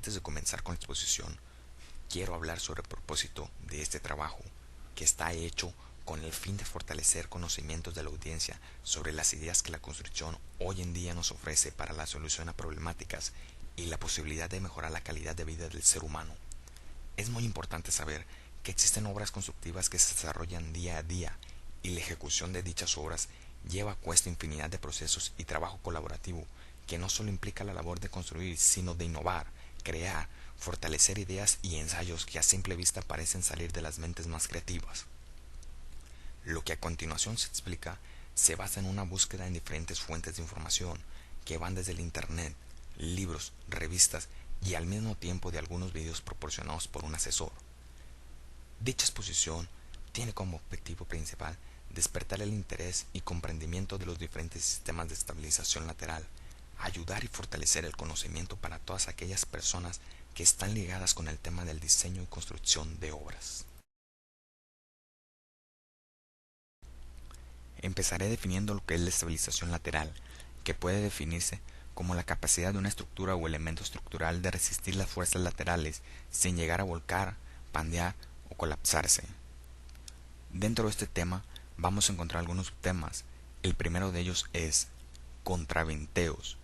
Antes de comenzar con la exposición, quiero hablar sobre el propósito de este trabajo, que está hecho con el fin de fortalecer conocimientos de la audiencia sobre las ideas que la construcción hoy en día nos ofrece para la solución a problemáticas y la posibilidad de mejorar la calidad de vida del ser humano. Es muy importante saber que existen obras constructivas que se desarrollan día a día y la ejecución de dichas obras lleva a cuesta infinidad de procesos y trabajo colaborativo que no solo implica la labor de construir, sino de innovar, crear, fortalecer ideas y ensayos que a simple vista parecen salir de las mentes más creativas. Lo que a continuación se explica se basa en una búsqueda en diferentes fuentes de información que van desde el Internet, libros, revistas y al mismo tiempo de algunos videos proporcionados por un asesor. Dicha exposición tiene como objetivo principal despertar el interés y comprendimiento de los diferentes sistemas de estabilización lateral, ayudar y fortalecer el conocimiento para todas aquellas personas que están ligadas con el tema del diseño y construcción de obras. Empezaré definiendo lo que es la estabilización lateral, que puede definirse como la capacidad de una estructura o elemento estructural de resistir las fuerzas laterales sin llegar a volcar, pandear o colapsarse. Dentro de este tema vamos a encontrar algunos subtemas. El primero de ellos es contraventeos,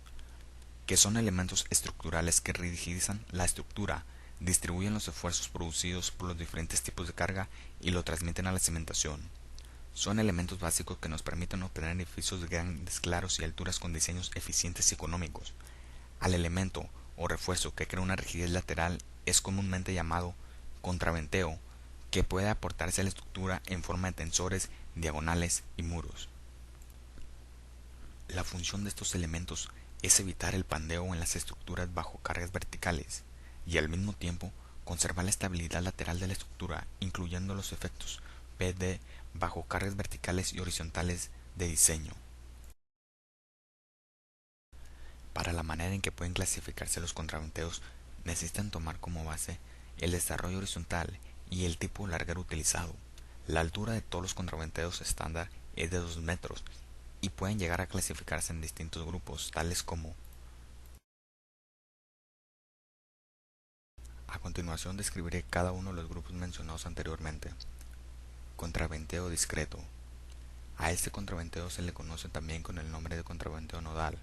que son elementos estructurales que rigidizan la estructura, distribuyen los esfuerzos producidos por los diferentes tipos de carga y lo transmiten a la cimentación. Son elementos básicos que nos permiten obtener edificios de grandes claros y alturas con diseños eficientes y económicos. Al elemento o refuerzo que crea una rigidez lateral es comúnmente llamado contraventeo, que puede aportarse a la estructura en forma de tensores, diagonales y muros. La función de estos elementos es evitar el pandeo en las estructuras bajo cargas verticales y al mismo tiempo conservar la estabilidad lateral de la estructura, incluyendo los efectos PD bajo cargas verticales y horizontales de diseño. Para la manera en que pueden clasificarse los contraventeos, necesitan tomar como base el desarrollo horizontal y el tipo de larguero utilizado. La altura de todos los contraventeos estándar es de 2 metros y pueden llegar a clasificarse en distintos grupos, tales como. A continuación describiré cada uno de los grupos mencionados anteriormente. Contraventeo discreto. A este contraventeo se le conoce también con el nombre de contraventeo nodal,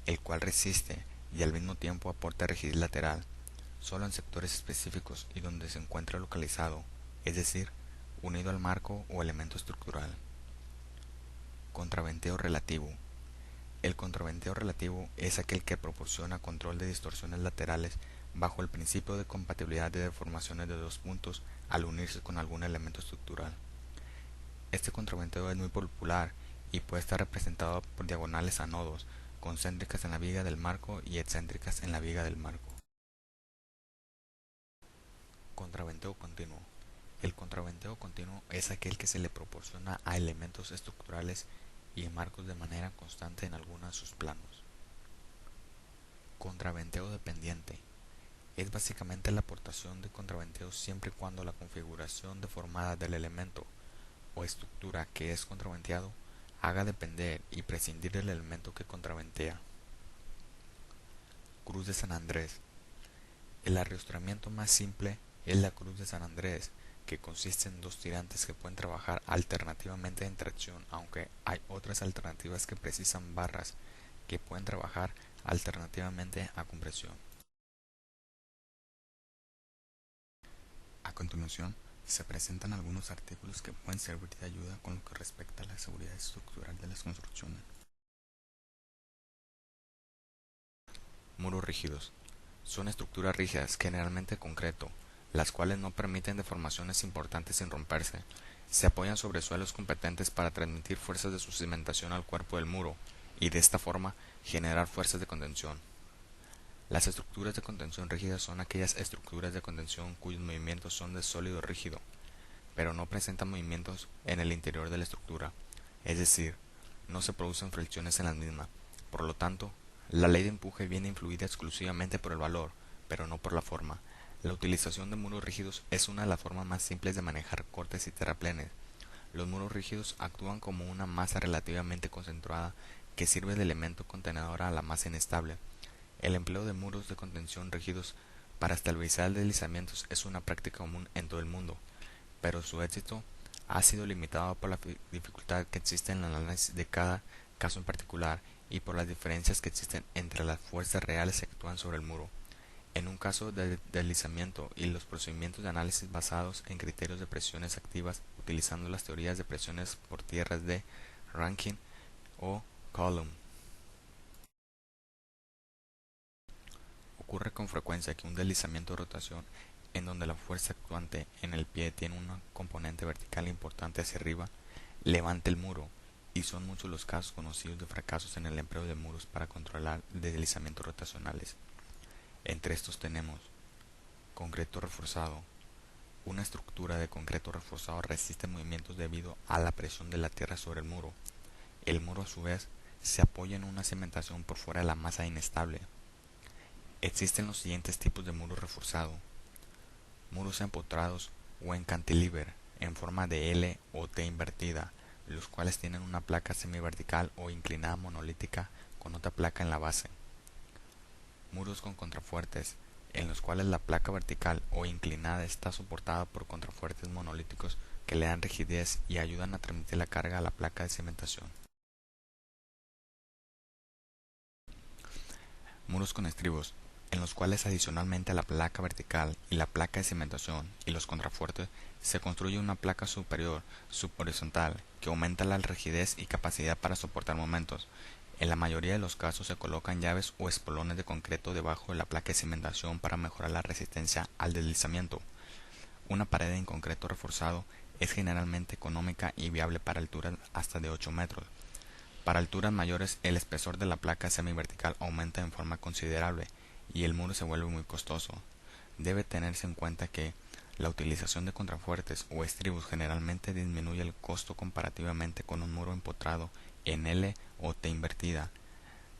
el cual resiste y al mismo tiempo aporta rigidez lateral, solo en sectores específicos y donde se encuentra localizado, es decir, unido al marco o elemento estructural. Contraventeo relativo. El contraventeo relativo es aquel que proporciona control de distorsiones laterales bajo el principio de compatibilidad de deformaciones de dos puntos al unirse con algún elemento estructural. Este contraventeo es muy popular y puede estar representado por diagonales a nodos, concéntricas en la viga del marco y excéntricas en la viga del marco. Contraventeo continuo. El contraventeo continuo es aquel que se le proporciona a elementos estructurales y marcos de manera constante en alguno de sus planos. Contraventeo dependiente. Es básicamente la aportación de contraventeos siempre y cuando la configuración deformada del elemento o estructura que es contraventeado haga depender y prescindir del elemento que contraventea. Cruz de San Andrés. El arrastramiento más simple es la cruz de San Andrés, que consiste en dos tirantes que pueden trabajar alternativamente en tracción, aunque hay otras alternativas que precisan barras que pueden trabajar alternativamente a compresión. A continuación, se presentan algunos artículos que pueden servir de ayuda con lo que respecta a la seguridad estructural de las construcciones. Muros rígidos. Son estructuras rígidas, generalmente de concreto, las cuales no permiten deformaciones importantes sin romperse. Se apoyan sobre suelos competentes para transmitir fuerzas de su cimentación al cuerpo del muro y de esta forma generar fuerzas de contención. Las estructuras de contención rígidas son aquellas estructuras de contención cuyos movimientos son de sólido rígido, pero no presentan movimientos en el interior de la estructura, es decir, no se producen fricciones en la misma. Por lo tanto, la ley de empuje viene influida exclusivamente por el valor, pero no por la forma. La utilización de muros rígidos es una de las formas más simples de manejar cortes y terraplenes. Los muros rígidos actúan como una masa relativamente concentrada que sirve de elemento contenedor a la masa inestable. El empleo de muros de contención rígidos Para estabilizar deslizamientos es una práctica común en todo el mundo, pero su éxito ha sido limitado por la dificultad que existe en el análisis de cada caso en particular y por las diferencias que existen entre las fuerzas reales que actúan sobre el muro en un caso de deslizamiento y los procedimientos de análisis basados en criterios de presiones activas utilizando las teorías de presiones por tierras de Rankine o Coulomb. Ocurre con frecuencia que un deslizamiento de rotación en donde la fuerza actuante en el pie tiene una componente vertical importante hacia arriba, levante el muro, y son muchos los casos conocidos de fracasos en el empleo de muros para controlar deslizamientos rotacionales. Entre estos tenemos concreto reforzado. Una estructura de concreto reforzado resiste movimientos debido a la presión de la tierra sobre el muro. El muro a su vez se apoya en una cimentación por fuera de la masa inestable. Existen los siguientes tipos de muro reforzado: muros empotrados o en cantilever en forma de L o T invertida, los cuales tienen una placa semivertical o inclinada monolítica con otra placa en la base. Muros con contrafuertes, en los cuales la placa vertical o inclinada está soportada por contrafuertes monolíticos que le dan rigidez y ayudan a transmitir la carga a la placa de cimentación. Muros con estribos, en los cuales adicionalmente a la placa vertical y la placa de cimentación y los contrafuertes se construye una placa superior subhorizontal que aumenta la rigidez y capacidad para soportar momentos. En la mayoría de los casos se colocan llaves o espolones de concreto debajo de la placa de cimentación para mejorar la resistencia al deslizamiento. Una pared en concreto reforzado es generalmente económica y viable para alturas hasta de 8 metros. Para alturas mayores el espesor de la placa semivertical aumenta en forma considerable y el muro se vuelve muy costoso. Debe tenerse en cuenta que la utilización de contrafuertes o estribos generalmente disminuye el costo comparativamente con un muro empotrado en L o T invertida.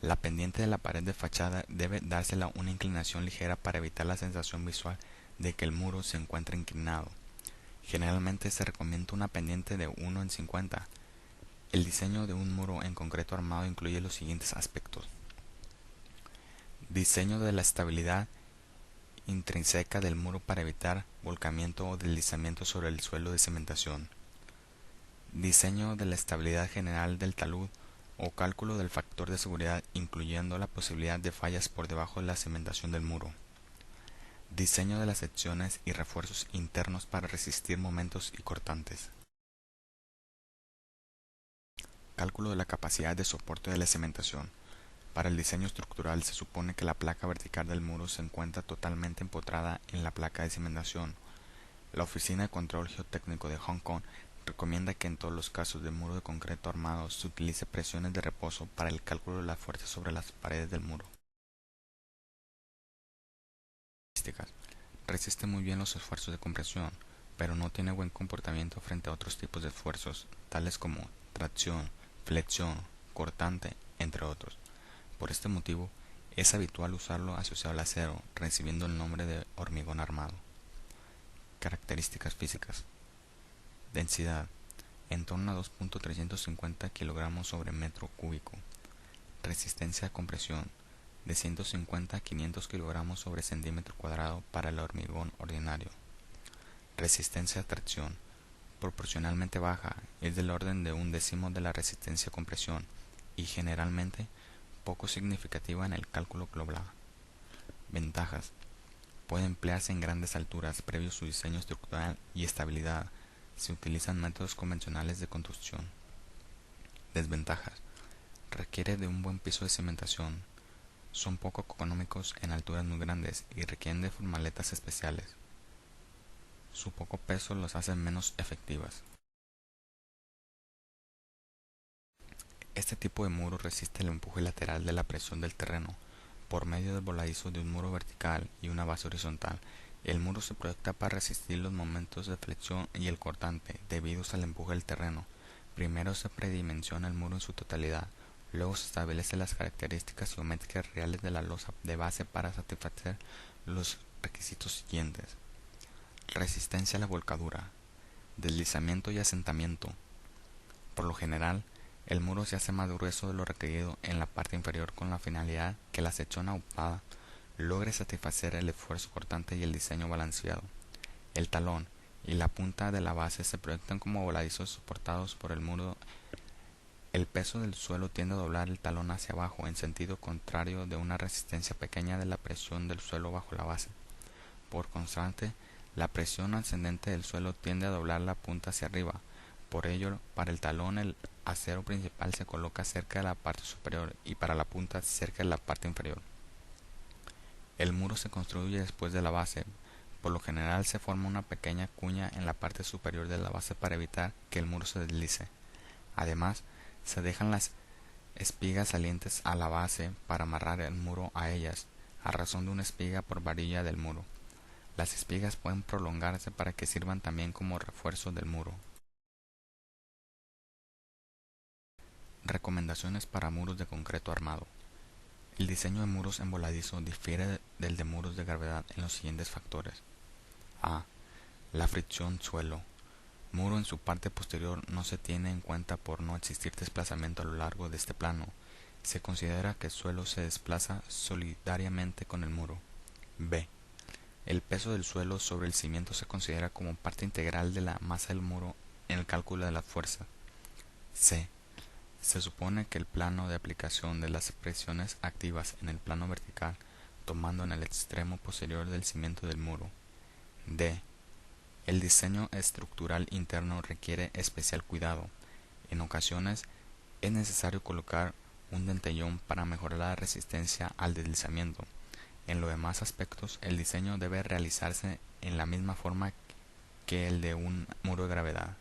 La pendiente de la pared de fachada debe dársela una inclinación ligera para evitar la sensación visual de que el muro se encuentra inclinado. Generalmente se recomienda una pendiente de 1 en 50. El diseño de un muro en concreto armado incluye los siguientes aspectos: diseño de la estabilidad intrínseca del muro para evitar volcamiento o deslizamiento sobre el suelo de cimentación, diseño de la estabilidad general del talud o cálculo del factor de seguridad incluyendo la posibilidad de fallas por debajo de la cimentación del muro, diseño de las secciones y refuerzos internos para resistir momentos y cortantes, cálculo de la capacidad de soporte de la cimentación. Para el diseño estructural se supone que la placa vertical del muro se encuentra totalmente empotrada en la placa de cimentación. La Oficina de Control Geotécnico de Hong Kong recomienda que en todos los casos de muro de concreto armado se utilice presiones de reposo para el cálculo de la fuerza sobre las paredes del muro. Resiste muy bien los esfuerzos de compresión, pero no tiene buen comportamiento frente a otros tipos de esfuerzos, tales como tracción, flexión, cortante, entre otros. Por este motivo, es habitual usarlo asociado al acero, recibiendo el nombre de hormigón armado. Características físicas. Densidad: en torno a 2.350 kg sobre metro cúbico. Resistencia a compresión: de 150 a 500 kg sobre centímetro cuadrado para el hormigón ordinario. Resistencia a tracción: proporcionalmente baja, es del orden de un décimo de la resistencia a compresión y generalmente poco significativa en el cálculo global. Ventajas: puede emplearse en grandes alturas previo su diseño estructural y estabilidad. Se utilizan métodos convencionales de construcción. Desventajas: requiere de un buen piso de cimentación. Son poco económicos en alturas muy grandes y requieren de formaletas especiales. Su poco peso los hace menos efectivas. Este tipo de muro resiste el empuje lateral de la presión del terreno. Por medio del voladizo de un muro vertical y una base horizontal, el muro se proyecta para resistir los momentos de flexión y el cortante debidos al empuje del terreno. Primero se predimensiona el muro en su totalidad, luego se establecen las características geométricas reales de la losa de base para satisfacer los requisitos siguientes: resistencia a la volcadura, deslizamiento y asentamiento. Por lo general, el muro se hace más grueso de lo requerido en la parte inferior con la finalidad que la sección aupada logre satisfacer el esfuerzo cortante y el diseño balanceado. El talón y la punta de la base se proyectan como voladizos soportados por el muro. El peso del suelo tiende a doblar el talón hacia abajo en sentido contrario de una resistencia pequeña de la presión del suelo bajo la base. Por constante, la presión ascendente del suelo tiende a doblar la punta hacia arriba. Por ello, para el talón el acero principal se coloca cerca de la parte superior y para la punta cerca de la parte inferior. El muro se construye después de la base. Por lo general se forma una pequeña cuña en la parte superior de la base para evitar que el muro se deslice. Además, se dejan las espigas salientes a la base para amarrar el muro a ellas, a razón de una espiga por varilla del muro. Las espigas pueden prolongarse para que sirvan también como refuerzo del muro. Recomendaciones para muros de concreto armado. El diseño de muros en voladizo difiere del de muros de gravedad en los siguientes factores. A. La fricción suelo. Muro en su parte posterior no se tiene en cuenta por no existir desplazamiento a lo largo de este plano. Se considera que el suelo se desplaza solidariamente con el muro. B. El peso del suelo sobre el cimiento se considera como parte integral de la masa del muro en el cálculo de la fuerza. C. Se supone que el plano de aplicación de las presiones activas en el plano vertical, tomando en el extremo posterior del cimiento del muro. D. El diseño estructural interno requiere especial cuidado. En ocasiones es necesario colocar un dentellón para mejorar la resistencia al deslizamiento. En los demás aspectos, el diseño debe realizarse en la misma forma que el de un muro de gravedad.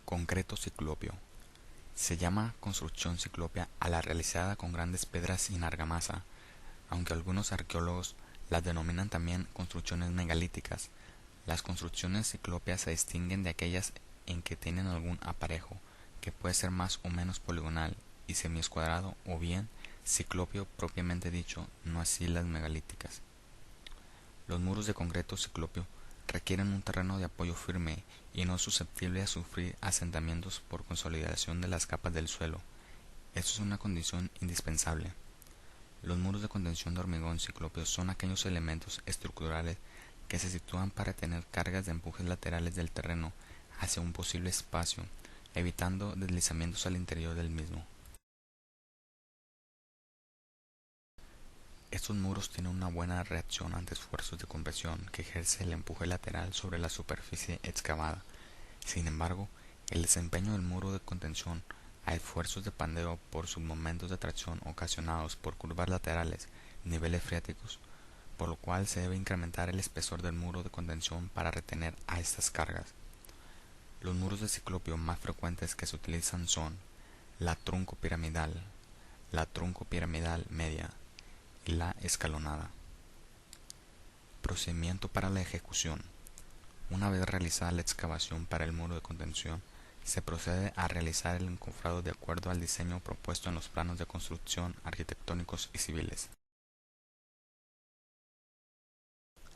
Concreto ciclópeo. Se llama construcción ciclópea a la realizada con grandes piedras sin argamasa, aunque algunos arqueólogos las denominan también construcciones megalíticas. Las construcciones ciclópeas se distinguen de aquellas en que tienen algún aparejo, que puede ser más o menos poligonal y semiescuadrado, o bien ciclópeo propiamente dicho, no así las megalíticas. Los muros de concreto ciclópeo requieren un terreno de apoyo firme y no susceptible a sufrir asentamientos por consolidación de las capas del suelo. Esto es una condición indispensable. Los muros de contención de hormigón ciclópeo son aquellos elementos estructurales que se sitúan para tener cargas de empujes laterales del terreno hacia un posible espacio, evitando deslizamientos al interior del mismo. Estos muros tienen una buena reacción ante esfuerzos de compresión que ejerce el empuje lateral sobre la superficie excavada. Sin embargo, el desempeño del muro de contención a esfuerzos de pandeo por sus momentos de tracción ocasionados por curvas laterales, niveles freáticos, por lo cual se debe incrementar el espesor del muro de contención para retener a estas cargas. Los muros de ciclópeo más frecuentes que se utilizan son la trunco piramidal media y la escalonada. Procedimiento para la ejecución. Una vez realizada la excavación para el muro de contención, se procede a realizar el encofrado de acuerdo al diseño propuesto en los planos de construcción arquitectónicos y civiles.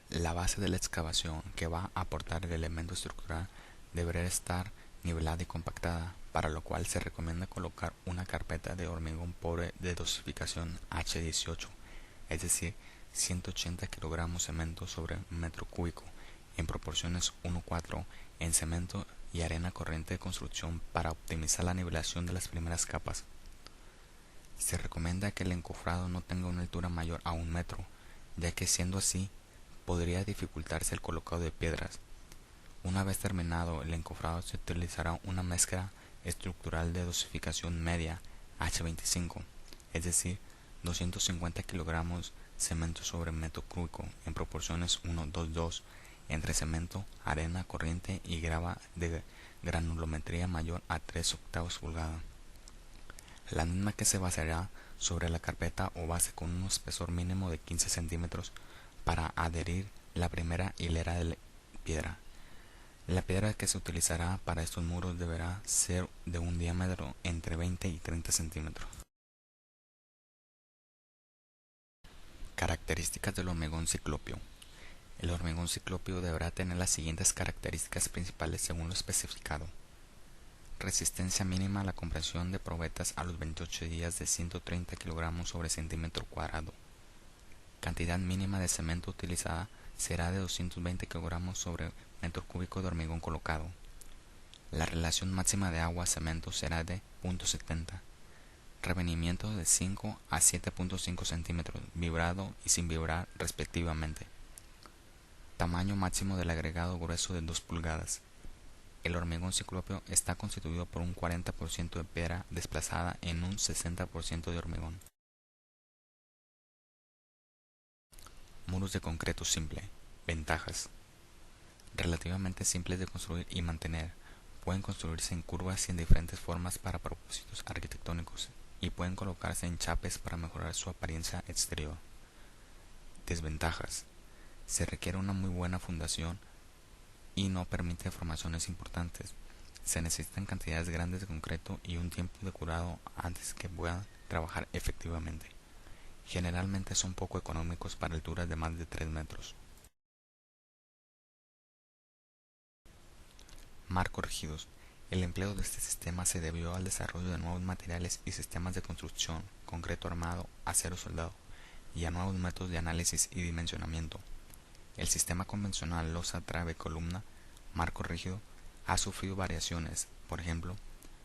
La base de la excavación que va a aportar el elemento estructural deberá estar nivelada y compactada, para lo cual se recomienda colocar una carpeta de hormigón pobre de dosificación H18, es decir, 180 kg cemento sobre metro cúbico, en proporciones 1:4 en cemento y arena corriente de construcción para optimizar la nivelación de las primeras capas. Se recomienda que el encofrado no tenga una altura mayor a 1 metro, ya que siendo así podría dificultarse el colocado de piedras. Una vez terminado el encofrado se utilizará una mezcla estructural de dosificación media H25, es decir, 250 kg cemento sobre metro cúbico en proporciones 1:2:2 entre cemento, arena corriente y grava de granulometría mayor a 3/8 pulgada. La misma que se basará sobre la carpeta o base con un espesor mínimo de 15 centímetros para adherir la primera hilera de piedra. La piedra que se utilizará para estos muros deberá ser de un diámetro entre 20 y 30 centímetros. Características del hormigón ciclópeo. El hormigón ciclópeo deberá tener las siguientes características principales según lo especificado. Resistencia mínima a la compresión de probetas a los 28 días de 130 kg sobre centímetro cuadrado. Cantidad mínima de cemento utilizada será de 220 kg sobre metro cúbico de hormigón colocado. La relación máxima de agua-cemento será de 0.70. Revenimiento de 5 a 7.5 centímetros, vibrado y sin vibrar respectivamente. Tamaño máximo del agregado grueso de 2 pulgadas. El hormigón ciclópeo está constituido por un 40% de piedra desplazada en un 60% de hormigón. Muros de concreto simple. Ventajas. Relativamente simples de construir y mantener. Pueden construirse en curvas y en diferentes formas para propósitos arquitectónicos y pueden colocarse en chapes para mejorar su apariencia exterior. Desventajas. Se requiere una muy buena fundación y no permite deformaciones importantes. Se necesitan cantidades grandes de concreto y un tiempo de curado antes que puedan trabajar efectivamente. Generalmente son poco económicos para alturas de más de 3 metros. Marcos rígidos. El empleo de este sistema se debió al desarrollo de nuevos materiales y sistemas de construcción, concreto armado, acero soldado, y a nuevos métodos de análisis y dimensionamiento. El sistema convencional losa, trave, columna, marco rígido, ha sufrido variaciones. Por ejemplo,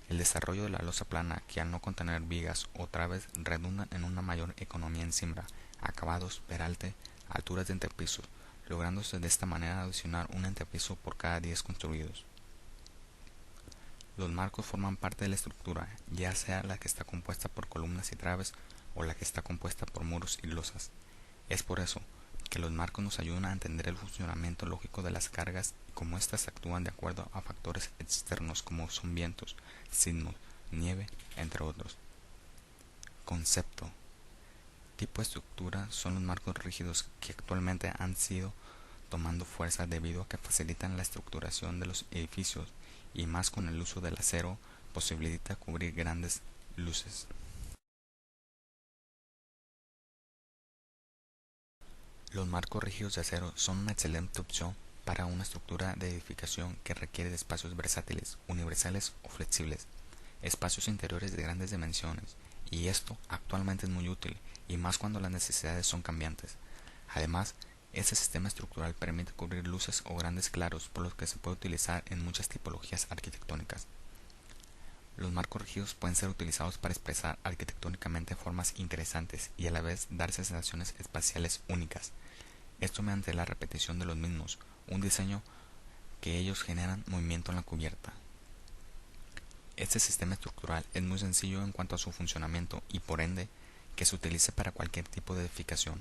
el desarrollo de la losa plana, que al no contener vigas o traves redunda en una mayor economía en siembra, acabados, peralte, alturas de entrepiso, lográndose de esta manera adicionar un entrepiso por cada 10 construidos. Los marcos forman parte de la estructura, ya sea la que está compuesta por columnas y traves o la que está compuesta por muros y losas. Es por eso que los marcos nos ayudan a entender el funcionamiento lógico de las cargas y cómo éstas actúan de acuerdo a factores externos como son vientos, sismos, nieve, entre otros. Concepto. Tipo de estructura son los marcos rígidos que actualmente han sido tomando fuerza debido a que facilitan la estructuración de los edificios y más con el uso del acero posibilita cubrir grandes luces. Los marcos rígidos de acero son una excelente opción para una estructura de edificación que requiere de espacios versátiles, universales o flexibles, espacios interiores de grandes dimensiones, y esto actualmente es muy útil, y más cuando las necesidades son cambiantes. Además, este sistema estructural permite cubrir luces o grandes claros, por lo que se puede utilizar en muchas tipologías arquitectónicas. Los marcos rígidos pueden ser utilizados para expresar arquitectónicamente formas interesantes y a la vez dar sensaciones espaciales únicas. Esto mediante la repetición de los mismos, un diseño que ellos generan movimiento en la cubierta. Este sistema estructural es muy sencillo en cuanto a su funcionamiento y por ende que se utilice para cualquier tipo de edificación,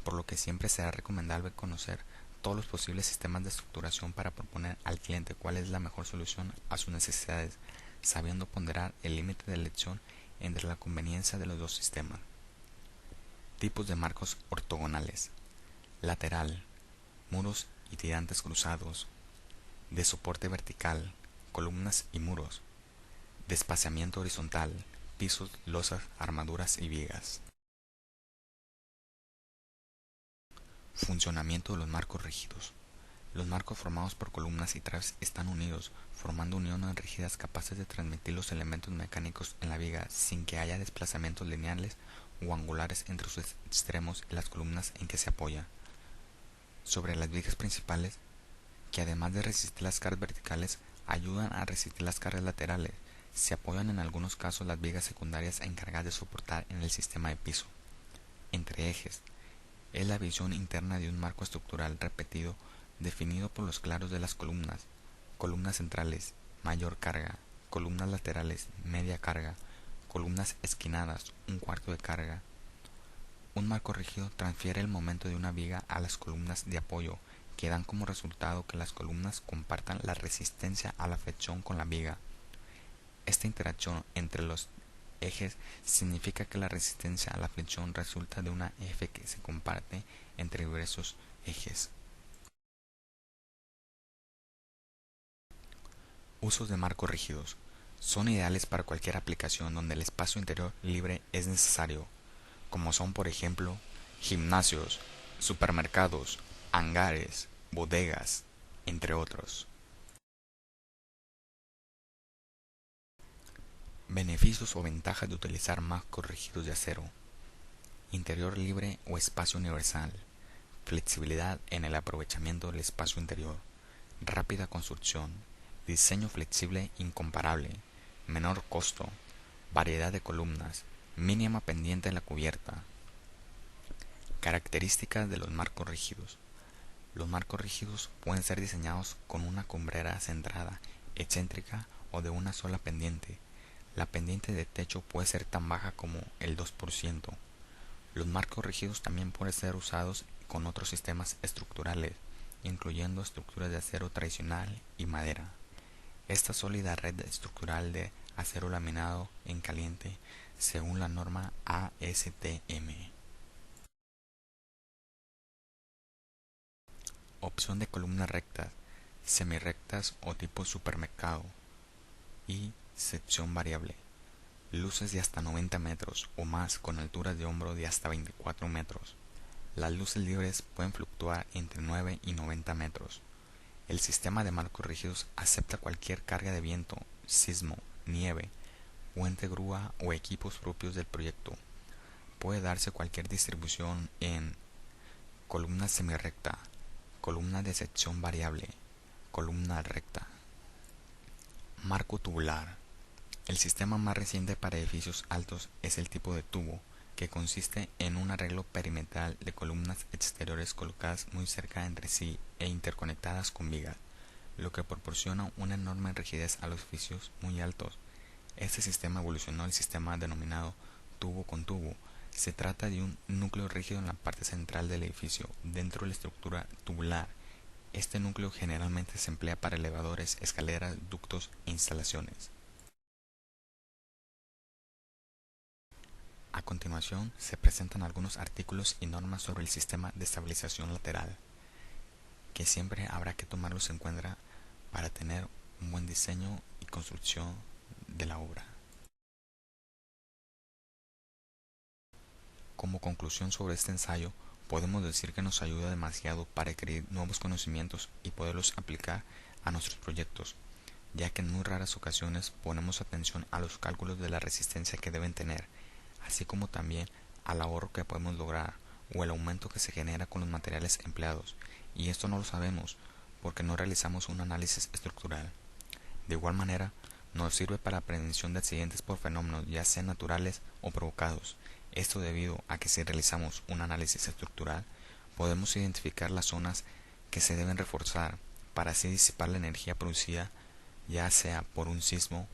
por lo que siempre será recomendable conocer todos los posibles sistemas de estructuración para proponer al cliente cuál es la mejor solución a sus necesidades, sabiendo ponderar el límite de elección entre la conveniencia de los dos sistemas. Tipos de marcos ortogonales. Lateral, muros y tirantes cruzados. De soporte vertical, columnas y muros. De espaciamiento horizontal, pisos, losas, armaduras y vigas. Funcionamiento de los marcos rígidos. Los marcos formados por columnas y traves están unidos, formando uniones rígidas capaces de transmitir los elementos mecánicos en la viga sin que haya desplazamientos lineales o angulares entre sus extremos y las columnas en que se apoya. Sobre las vigas principales, que además de resistir las cargas verticales, ayudan a resistir las cargas laterales, se apoyan en algunos casos las vigas secundarias encargadas de soportar en el sistema de piso. Entre ejes, es la visión interna de un marco estructural repetido definido por los claros de las columnas, columnas centrales, mayor carga, columnas laterales, media carga, columnas esquinadas, un cuarto de carga. Un marco rígido transfiere el momento de una viga a las columnas de apoyo, que dan como resultado que las columnas compartan la resistencia a la flexión con la viga. Esta interacción entre los ejes significa que la resistencia a la flexión resulta de una F que se comparte entre diversos ejes. Usos de marcos rígidos. Son ideales para cualquier aplicación donde el espacio interior libre es necesario, como son por ejemplo gimnasios, supermercados, hangares, bodegas, entre otros. Beneficios o ventajas de utilizar marcos rígidos de acero. Interior libre o espacio universal. Flexibilidad en el aprovechamiento del espacio interior. Rápida construcción. Diseño flexible incomparable. Menor costo. Variedad de columnas. Mínima pendiente en la cubierta. Características de los marcos rígidos. Los marcos rígidos pueden ser diseñados con una cumbrera centrada, excéntrica o de una sola pendiente. La pendiente de techo puede ser tan baja como el 2%. Los marcos rígidos también pueden ser usados con otros sistemas estructurales, incluyendo estructuras de acero tradicional y madera. Esta sólida red estructural de acero laminado en caliente según la norma ASTM. Opción de columnas rectas, semirrectas o tipo supermercado y sección variable. Luces de hasta 90 metros o más con alturas de hombro de hasta 24 metros. Las luces libres pueden fluctuar entre 9 y 90 metros. El sistema de marcos rígidos acepta cualquier carga de viento, sismo, nieve, puente grúa o equipos propios del proyecto. Puede darse cualquier distribución en columna semirrecta, columna de sección variable, columna recta. Marco tubular. El sistema más reciente para edificios altos es el tipo de tubo, que consiste en un arreglo perimetral de columnas exteriores colocadas muy cerca entre sí e interconectadas con vigas, lo que proporciona una enorme rigidez a los edificios muy altos. Este sistema evolucionó al sistema denominado tubo con tubo. Se trata de un núcleo rígido en la parte central del edificio, dentro de la estructura tubular. Este núcleo generalmente se emplea para elevadores, escaleras, ductos e instalaciones. A continuación se presentan algunos artículos y normas sobre el sistema de estabilización lateral, que siempre habrá que tomarlos en cuenta para tener un buen diseño y construcción de la obra. Como conclusión sobre este ensayo, podemos decir que nos ayuda demasiado para adquirir nuevos conocimientos y poderlos aplicar a nuestros proyectos, ya que en muy raras ocasiones ponemos atención a los cálculos de la resistencia que deben tener, así como también al ahorro que podemos lograr o el aumento que se genera con los materiales empleados, y esto no lo sabemos porque no realizamos un análisis estructural. De igual manera, nos sirve para la prevención de accidentes por fenómenos ya sean naturales o provocados. Esto debido a que si realizamos un análisis estructural, podemos identificar las zonas que se deben reforzar para así disipar la energía producida ya sea por un sismo,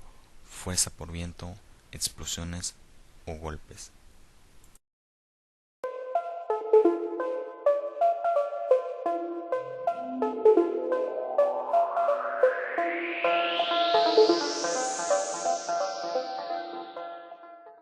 fuerza por viento, explosiones o golpes.